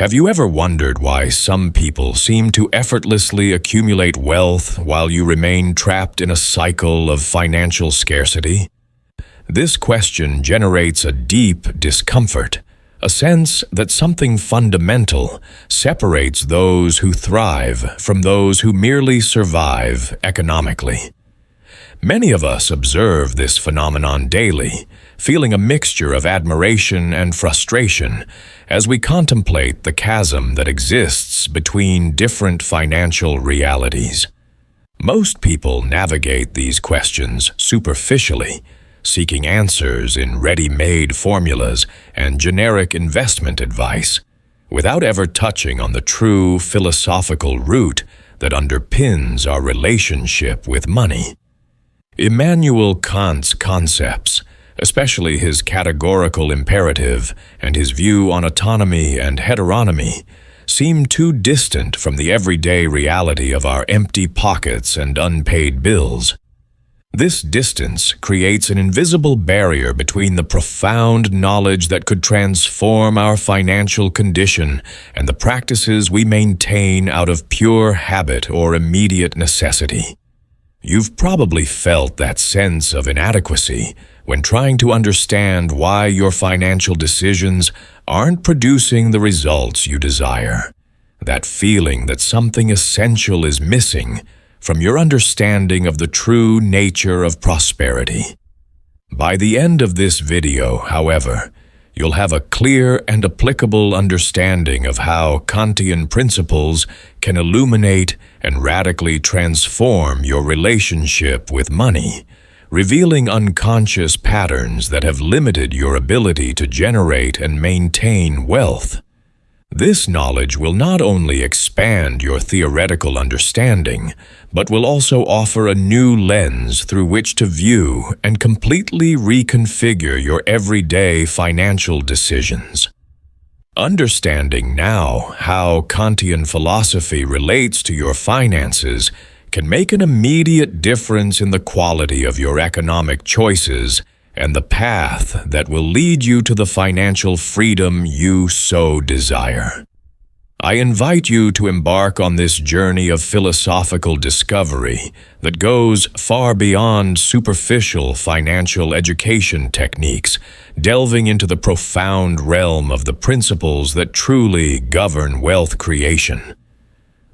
Have you ever wondered why some people seem to effortlessly accumulate wealth while you remain trapped in a cycle of financial scarcity? This question generates a deep discomfort, a sense that something fundamental separates those who thrive from those who merely survive economically. Many of us observe this phenomenon daily, feeling a mixture of admiration and frustration as we contemplate the chasm that exists between different financial realities. Most people navigate these questions superficially, seeking answers in ready-made formulas and generic investment advice, without ever touching on the true philosophical root that underpins our relationship with money. Immanuel Kant's concepts, especially his categorical imperative and his view on autonomy and heteronomy, seem too distant from the everyday reality of our empty pockets and unpaid bills. This distance creates an invisible barrier between the profound knowledge that could transform our financial condition and the practices we maintain out of pure habit or immediate necessity. You've probably felt that sense of inadequacy when trying to understand why your financial decisions aren't producing the results you desire. That feeling that something essential is missing from your understanding of the true nature of prosperity. By the end of this video, however, you'll have a clear and applicable understanding of how Kantian principles can illuminate and radically transform your relationship with money, revealing unconscious patterns that have limited your ability to generate and maintain wealth. This knowledge will not only expand your theoretical understanding, but will also offer a new lens through which to view and completely reconfigure your everyday financial decisions. Understanding now how Kantian philosophy relates to your finances can make an immediate difference in the quality of your economic choices and the path that will lead you to the financial freedom you so desire. I invite you to embark on this journey of philosophical discovery that goes far beyond superficial financial education techniques, delving into the profound realm of the principles that truly govern wealth creation.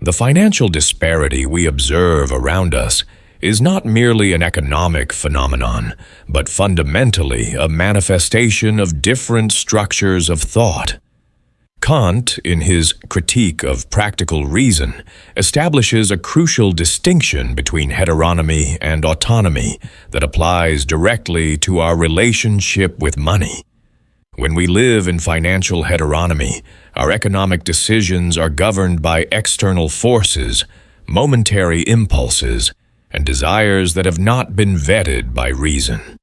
The financial disparity we observe around us is not merely an economic phenomenon, but fundamentally a manifestation of different structures of thought. Kant, in his Critique of Practical Reason, establishes a crucial distinction between heteronomy and autonomy that applies directly to our relationship with money. When we live in financial heteronomy, our economic decisions are governed by external forces, momentary impulses, and desires that have not been vetted by reason.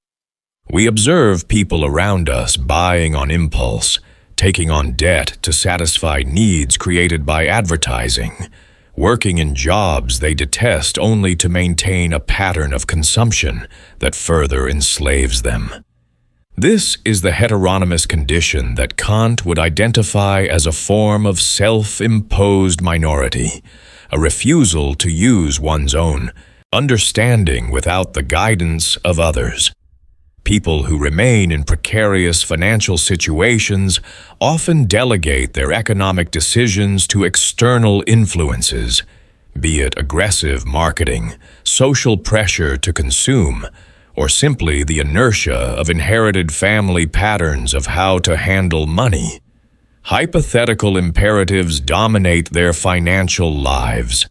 We observe people around us buying on impulse, taking on debt to satisfy needs created by advertising, working in jobs they detest only to maintain a pattern of consumption that further enslaves them. This is the heteronomous condition that Kant would identify as a form of self-imposed minority, a refusal to use one's own understanding without the guidance of others. People who remain in precarious financial situations often delegate their economic decisions to external influences, be it aggressive marketing, social pressure to consume, or simply the inertia of inherited family patterns of how to handle money. Hypothetical imperatives dominate their financial lives.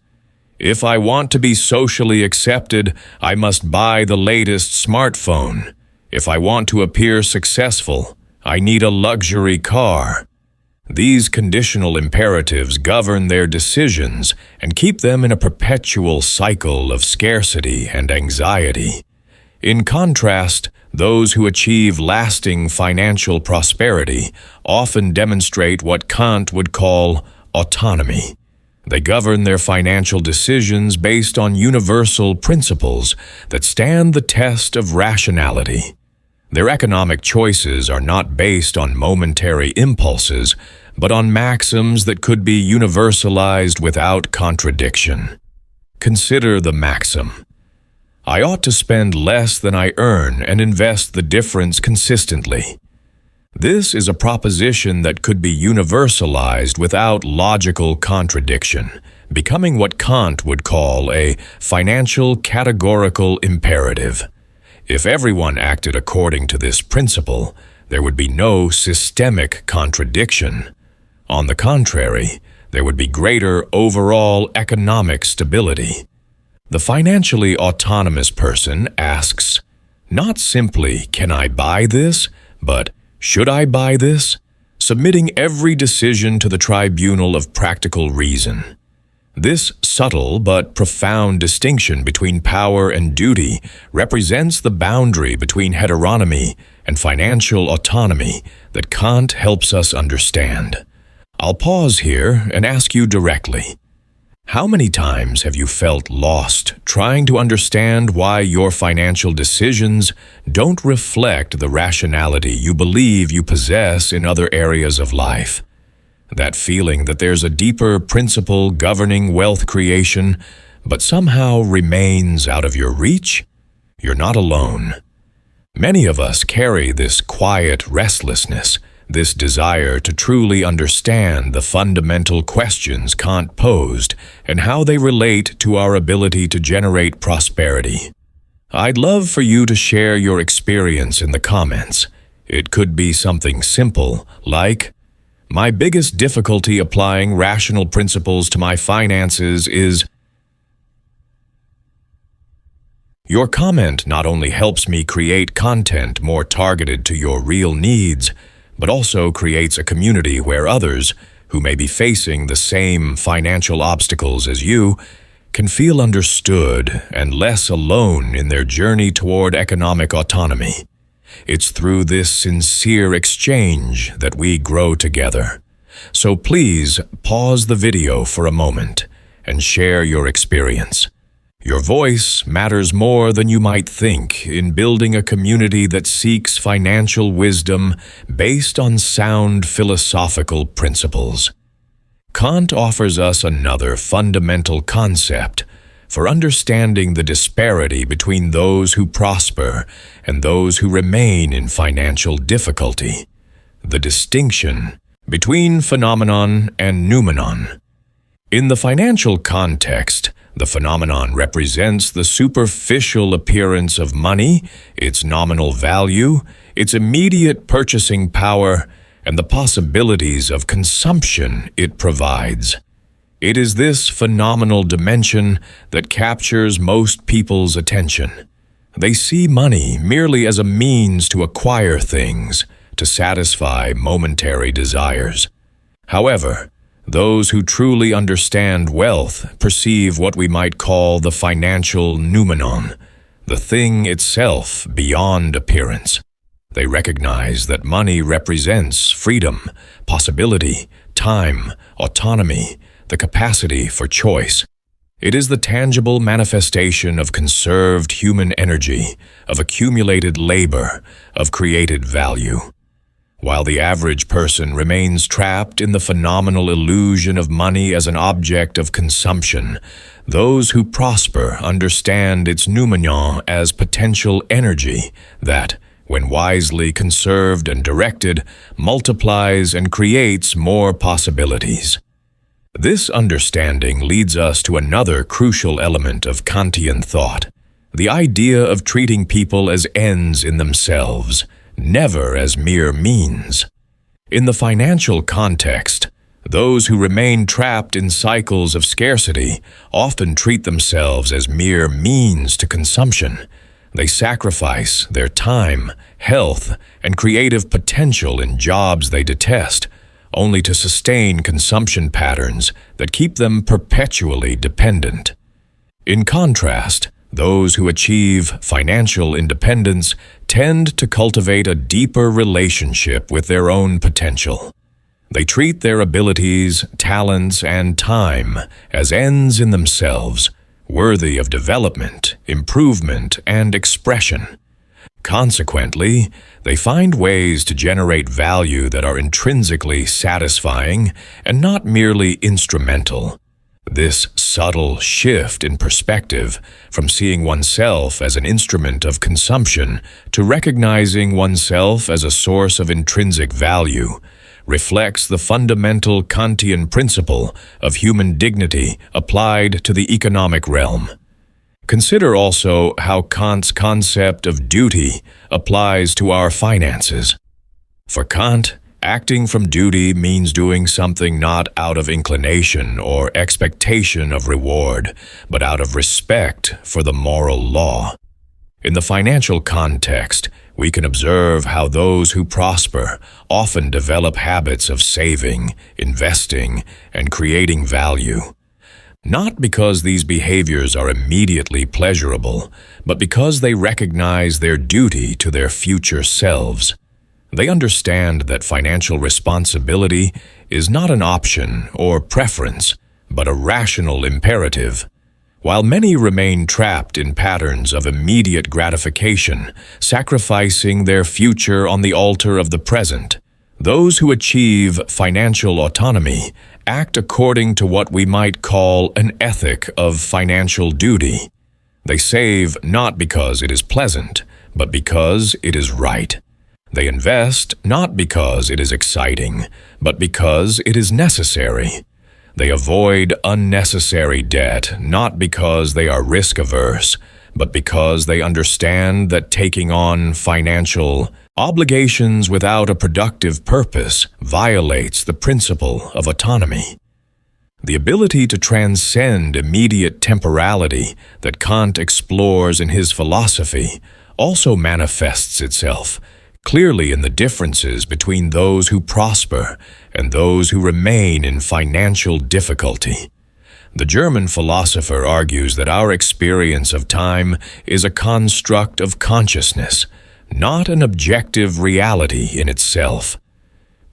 If I want to be socially accepted, I must buy the latest smartphone. If I want to appear successful, I need a luxury car. These conditional imperatives govern their decisions and keep them in a perpetual cycle of scarcity and anxiety. In contrast, those who achieve lasting financial prosperity often demonstrate what Kant would call autonomy. They govern their financial decisions based on universal principles that stand the test of rationality. Their economic choices are not based on momentary impulses, but on maxims that could be universalized without contradiction. Consider the maxim: I ought to spend less than I earn and invest the difference consistently. This is a proposition that could be universalized without logical contradiction, becoming what Kant would call a financial categorical imperative. If everyone acted according to this principle, there would be no systemic contradiction. On the contrary, there would be greater overall economic stability. The financially autonomous person asks, not simply, can I buy this, but should I buy this? Submitting every decision to the tribunal of practical reason. This subtle but profound distinction between power and duty represents the boundary between heteronomy and financial autonomy that Kant helps us understand. I'll pause here and ask you directly. How many times have you felt lost trying to understand why your financial decisions don't reflect the rationality you believe you possess in other areas of life? That feeling that there's a deeper principle governing wealth creation, but somehow remains out of your reach? You're not alone. Many of us carry this quiet restlessness, this desire to truly understand the fundamental questions Kant posed and how they relate to our ability to generate prosperity. I'd love for you to share your experience in the comments. It could be something simple, like, my biggest difficulty applying rational principles to my finances is... Your comment not only helps me create content more targeted to your real needs, but also creates a community where others, who may be facing the same financial obstacles as you, can feel understood and less alone in their journey toward economic autonomy. It's through this sincere exchange that we grow together. So please pause the video for a moment and share your experience. Your voice matters more than you might think in building a community that seeks financial wisdom based on sound philosophical principles. Kant offers us another fundamental concept for understanding the disparity between those who prosper and those who remain in financial difficulty, the distinction between phenomenon and noumenon. In the financial context, the phenomenon represents the superficial appearance of money, its nominal value, its immediate purchasing power, and the possibilities of consumption it provides. It is this phenomenal dimension that captures most people's attention. They see money merely as a means to acquire things, to satisfy momentary desires. However, those who truly understand wealth perceive what we might call the financial noumenon, the thing itself beyond appearance. They recognize that money represents freedom, possibility, time, autonomy, the capacity for choice. It is the tangible manifestation of conserved human energy, of accumulated labor, of created value. While the average person remains trapped in the phenomenal illusion of money as an object of consumption, those who prosper understand its noumenon as potential energy that, when wisely conserved and directed, multiplies and creates more possibilities. This understanding leads us to another crucial element of Kantian thought, the idea of treating people as ends in themselves, never as mere means. In the financial context, those who remain trapped in cycles of scarcity often treat themselves as mere means to consumption. They sacrifice their time, health, and creative potential in jobs they detest, only to sustain consumption patterns that keep them perpetually dependent. In contrast, those who achieve financial independence tend to cultivate a deeper relationship with their own potential. They treat their abilities, talents, and time as ends in themselves, worthy of development, improvement, and expression. Consequently, they find ways to generate value that are intrinsically satisfying and not merely instrumental. This subtle shift in perspective from seeing oneself as an instrument of consumption to recognizing oneself as a source of intrinsic value reflects the fundamental Kantian principle of human dignity applied to the economic realm. Consider also how Kant's concept of duty applies to our finances. For Kant, acting from duty means doing something not out of inclination or expectation of reward, but out of respect for the moral law. In the financial context, we can observe how those who prosper often develop habits of saving, investing, and creating value. Not because these behaviors are immediately pleasurable, but because they recognize their duty to their future selves. They understand that financial responsibility is not an option or preference, but a rational imperative. While many remain trapped in patterns of immediate gratification, sacrificing their future on the altar of the present, those who achieve financial autonomy act according to what we might call an ethic of financial duty. They save not because it is pleasant, but because it is right. They invest not because it is exciting, but because it is necessary. They avoid unnecessary debt not because they are risk-averse, but because they understand that taking on financial obligations without a productive purpose violates the principle of autonomy. The ability to transcend immediate temporality that Kant explores in his philosophy also manifests itself clearly in the differences between those who prosper and those who remain in financial difficulty. The German philosopher argues that our experience of time is a construct of consciousness, not an objective reality in itself.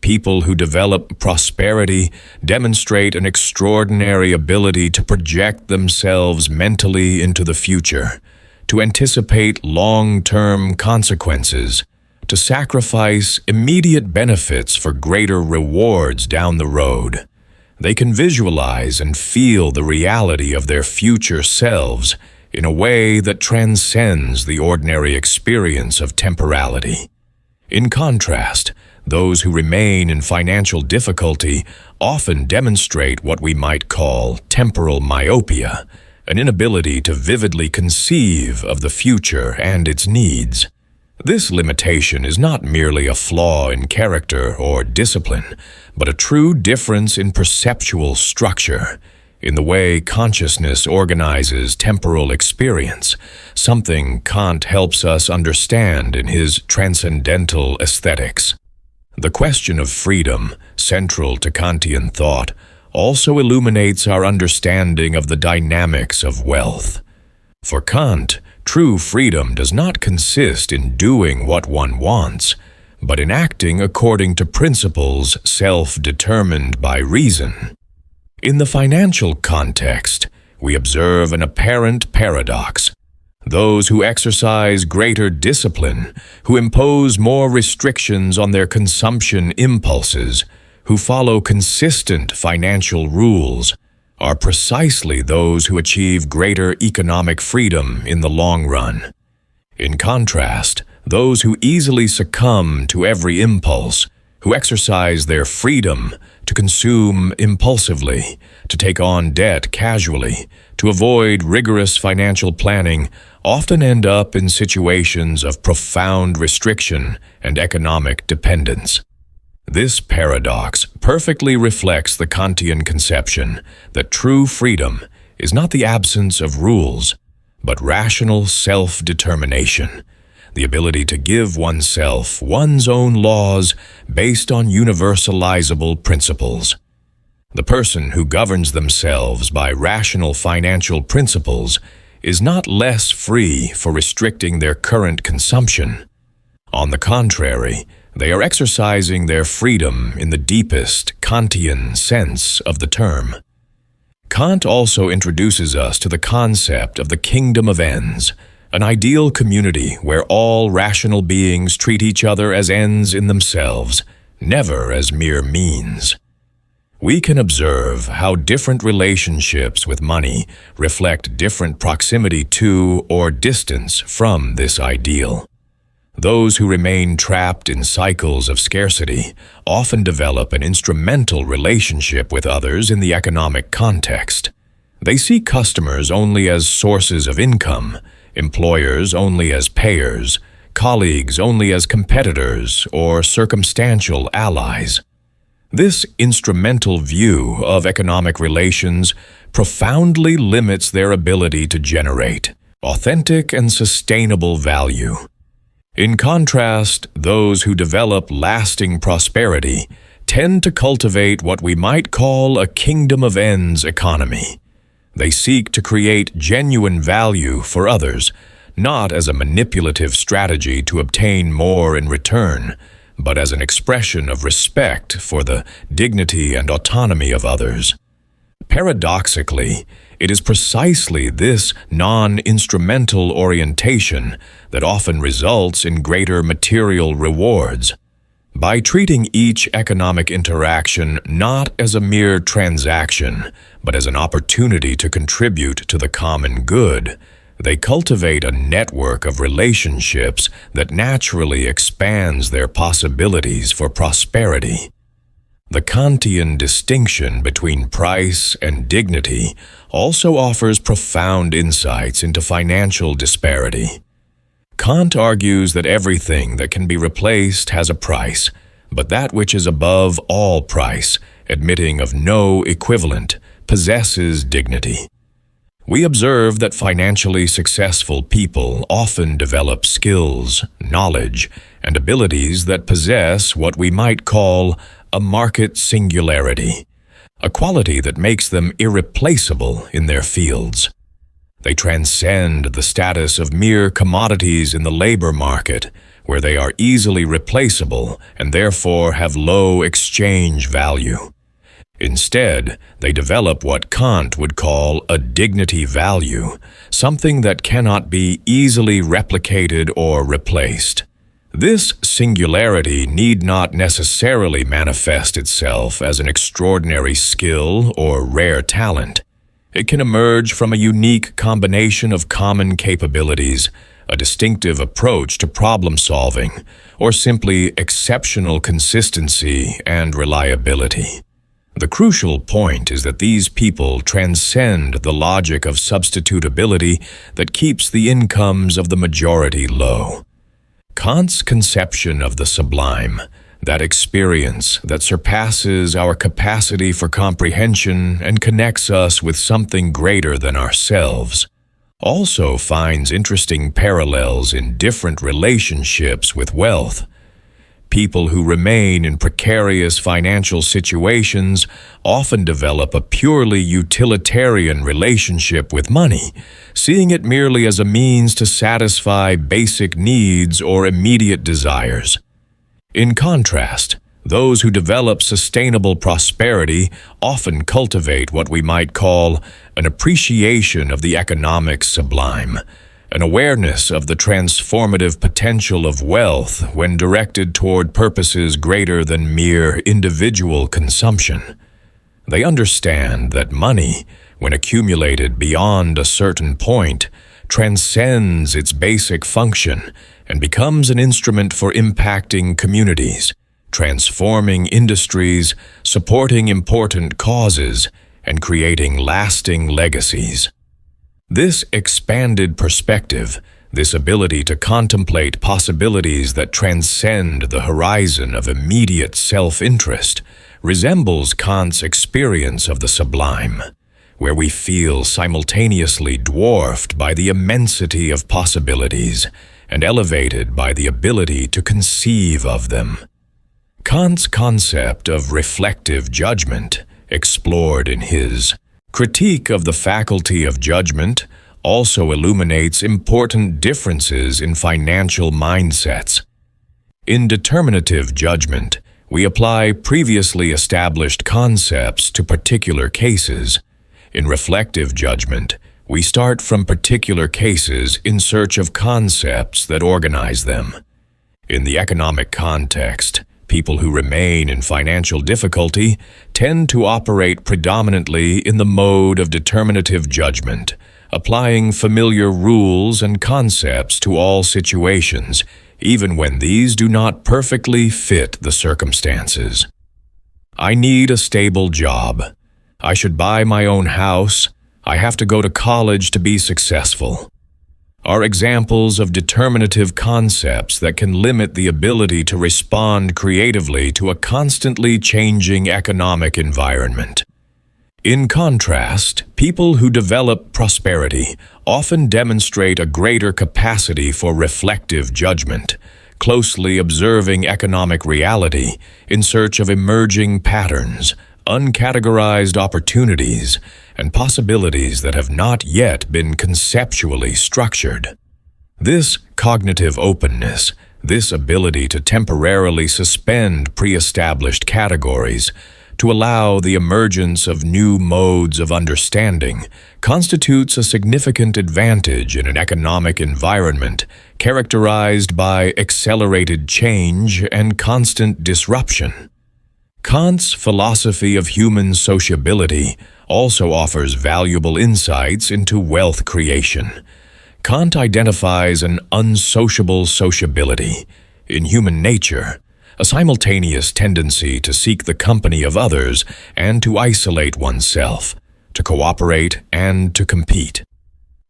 People who develop prosperity demonstrate an extraordinary ability to project themselves mentally into the future, to anticipate long-term consequences, to sacrifice immediate benefits for greater rewards down the road. They can visualize and feel the reality of their future selves in a way that transcends the ordinary experience of temporality. In contrast, those who remain in financial difficulty often demonstrate what we might call temporal myopia, an inability to vividly conceive of the future and its needs. This limitation is not merely a flaw in character or discipline, but a true difference in perceptual structure, in the way consciousness organizes temporal experience, something Kant helps us understand in his transcendental aesthetics. The question of freedom, central to Kantian thought, also illuminates our understanding of the dynamics of wealth. For Kant, true freedom does not consist in doing what one wants, but in acting according to principles self-determined by reason. In the financial context, we observe an apparent paradox. Those who exercise greater discipline, who impose more restrictions on their consumption impulses, who follow consistent financial rules, are precisely those who achieve greater economic freedom in the long run. In contrast, those who easily succumb to every impulse, who exercise their freedom to consume impulsively, to take on debt casually, to avoid rigorous financial planning, often end up in situations of profound restriction and economic dependence. This paradox perfectly reflects the Kantian conception that true freedom is not the absence of rules, but rational self-determination, the ability to give oneself one's own laws based on universalizable principles. The person who governs themselves by rational financial principles is not less free for restricting their current consumption. On the contrary, they are exercising their freedom in the deepest Kantian sense of the term. Kant also introduces us to the concept of the kingdom of ends, an ideal community where all rational beings treat each other as ends in themselves, never as mere means. We can observe how different relationships with money reflect different proximity to or distance from this ideal. Those who remain trapped in cycles of scarcity often develop an instrumental relationship with others in the economic context. They see customers only as sources of income, employers only as payers, colleagues only as competitors or circumstantial allies. This instrumental view of economic relations profoundly limits their ability to generate authentic and sustainable value. In contrast, those who develop lasting prosperity tend to cultivate what we might call a kingdom of ends economy. They seek to create genuine value for others, not as a manipulative strategy to obtain more in return, but as an expression of respect for the dignity and autonomy of others. Paradoxically, it is precisely this non-instrumental orientation that often results in greater material rewards. By treating each economic interaction not as a mere transaction, but as an opportunity to contribute to the common good, they cultivate a network of relationships that naturally expands their possibilities for prosperity. The Kantian distinction between price and dignity also offers profound insights into financial disparity. Kant argues that everything that can be replaced has a price, but that which is above all price, admitting of no equivalent, possesses dignity. We observe that financially successful people often develop skills, knowledge, and abilities that possess what we might call a market singularity, a quality that makes them irreplaceable in their fields. They transcend the status of mere commodities in the labor market, where they are easily replaceable and therefore have low exchange value. Instead, they develop what Kant would call a dignity value, something that cannot be easily replicated or replaced. This singularity need not necessarily manifest itself as an extraordinary skill or rare talent. It can emerge from a unique combination of common capabilities, a distinctive approach to problem solving, or simply exceptional consistency and reliability. The crucial point is that these people transcend the logic of substitutability that keeps the incomes of the majority low. Kant's conception of the sublime, that experience that surpasses our capacity for comprehension and connects us with something greater than ourselves, also finds interesting parallels in different relationships with wealth. People who remain in precarious financial situations often develop a purely utilitarian relationship with money, seeing it merely as a means to satisfy basic needs or immediate desires. In contrast, those who develop sustainable prosperity often cultivate what we might call an appreciation of the economic sublime, an awareness of the transformative potential of wealth when directed toward purposes greater than mere individual consumption. They understand that money, when accumulated beyond a certain point, transcends its basic function and becomes an instrument for impacting communities, transforming industries, supporting important causes, and creating lasting legacies. This expanded perspective, this ability to contemplate possibilities that transcend the horizon of immediate self-interest, resembles Kant's experience of the sublime, where we feel simultaneously dwarfed by the immensity of possibilities and elevated by the ability to conceive of them. Kant's concept of reflective judgment, explored in his Critique of the Faculty of Judgment, also illuminates important differences in financial mindsets. In determinative judgment, we apply previously established concepts to particular cases. In reflective judgment, We start from particular cases in search of concepts that organize them. In the economic context, people who remain in financial difficulty tend to operate predominantly in the mode of determinative judgment, applying familiar rules and concepts to all situations, even when these do not perfectly fit the circumstances. I need a stable job. I should buy my own house. I have to go to college to be successful, are examples of determinative concepts that can limit the ability to respond creatively to a constantly changing economic environment. In contrast, people who develop prosperity often demonstrate a greater capacity for reflective judgment, closely observing economic reality in search of emerging patterns, uncategorized opportunities, and possibilities that have not yet been conceptually structured. This cognitive openness, this ability to temporarily suspend pre-established categories, to allow the emergence of new modes of understanding, constitutes a significant advantage in an economic environment characterized by accelerated change and constant disruption. Kant's philosophy of human sociability also offers valuable insights into wealth creation. Kant identifies an unsociable sociability in human nature, a simultaneous tendency to seek the company of others and to isolate oneself, to cooperate and to compete.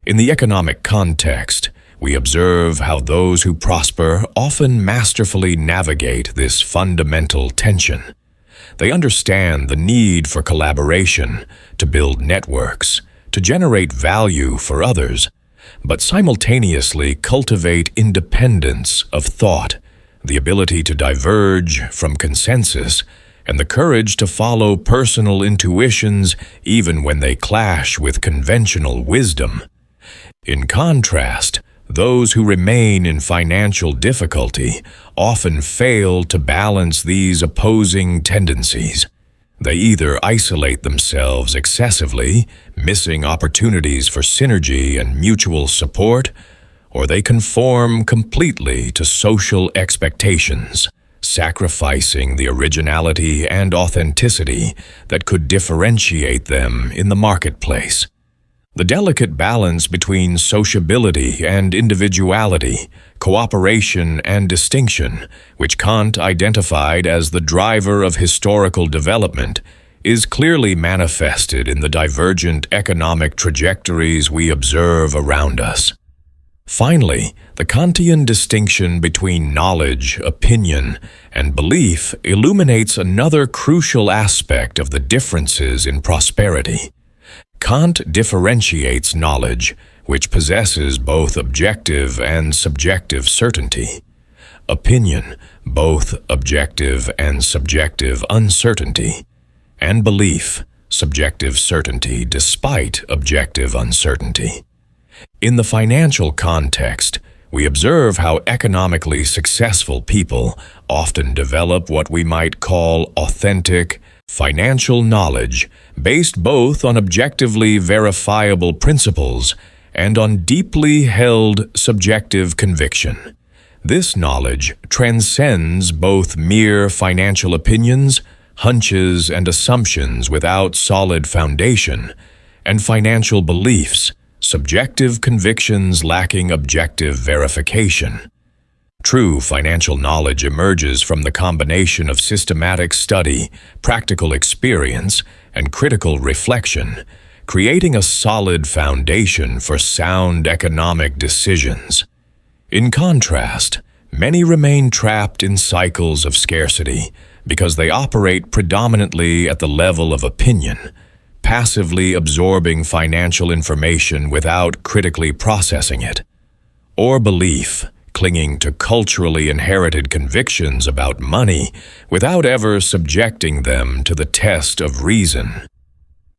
In the economic context, we observe how those who prosper often masterfully navigate this fundamental tension. They understand the need for collaboration, to build networks, to generate value for others, but simultaneously cultivate independence of thought, the ability to diverge from consensus, and the courage to follow personal intuitions even when they clash with conventional wisdom. In contrast, those who remain in financial difficulty often fail to balance these opposing tendencies. They either isolate themselves excessively, missing opportunities for synergy and mutual support, or they conform completely to social expectations, sacrificing the originality and authenticity that could differentiate them in the marketplace. The delicate balance between sociability and individuality, cooperation and distinction, which Kant identified as the driver of historical development, is clearly manifested in the divergent economic trajectories we observe around us. Finally, the Kantian distinction between knowledge, opinion, and belief illuminates another crucial aspect of the differences in prosperity. Kant differentiates knowledge, which possesses both objective and subjective certainty, opinion, both objective and subjective uncertainty, and belief, subjective certainty despite objective uncertainty. In the financial context, we observe how economically successful people often develop what we might call authentic, financial knowledge based both on objectively verifiable principles and on deeply held subjective conviction. This knowledge transcends both mere financial opinions, hunches, and assumptions without solid foundation, and financial beliefs, subjective convictions lacking objective verification. True financial knowledge emerges from the combination of systematic study, practical experience, and critical reflection, creating a solid foundation for sound economic decisions. In contrast, many remain trapped in cycles of scarcity because they operate predominantly at the level of opinion, passively absorbing financial information without critically processing it, or belief, clinging to culturally inherited convictions about money without ever subjecting them to the test of reason.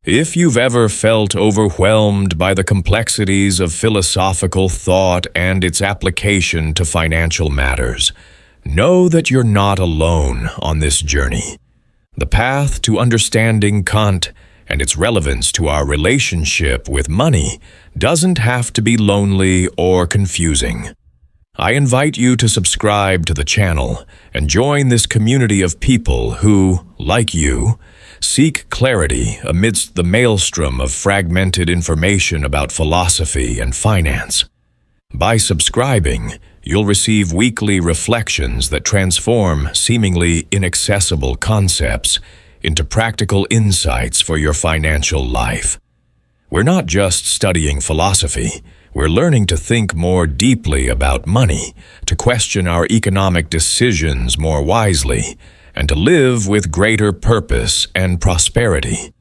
If you've ever felt overwhelmed by the complexities of philosophical thought and its application to financial matters, know that you're not alone on this journey. The path to understanding Kant and its relevance to our relationship with money doesn't have to be lonely or confusing. I invite you to subscribe to the channel and join this community of people who, like you, seek clarity amidst the maelstrom of fragmented information about philosophy and finance. By subscribing, you'll receive weekly reflections that transform seemingly inaccessible concepts into practical insights for your financial life. We're not just studying philosophy, we're learning to think more deeply about money, to question our economic decisions more wisely, and to live with greater purpose and prosperity.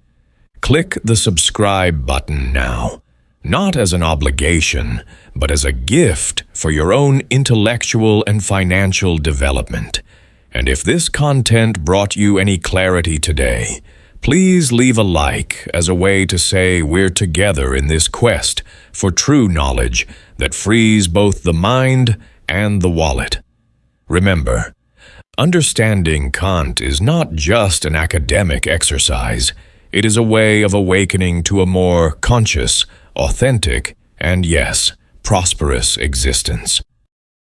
Click the subscribe button now, not as an obligation, but as a gift for your own intellectual and financial development. And if this content brought you any clarity today, please leave a like as a way to say we're together in this quest for true knowledge that frees both the mind and the wallet. Remember, understanding Kant is not just an academic exercise. It is a way of awakening to a more conscious, authentic, and yes, prosperous existence.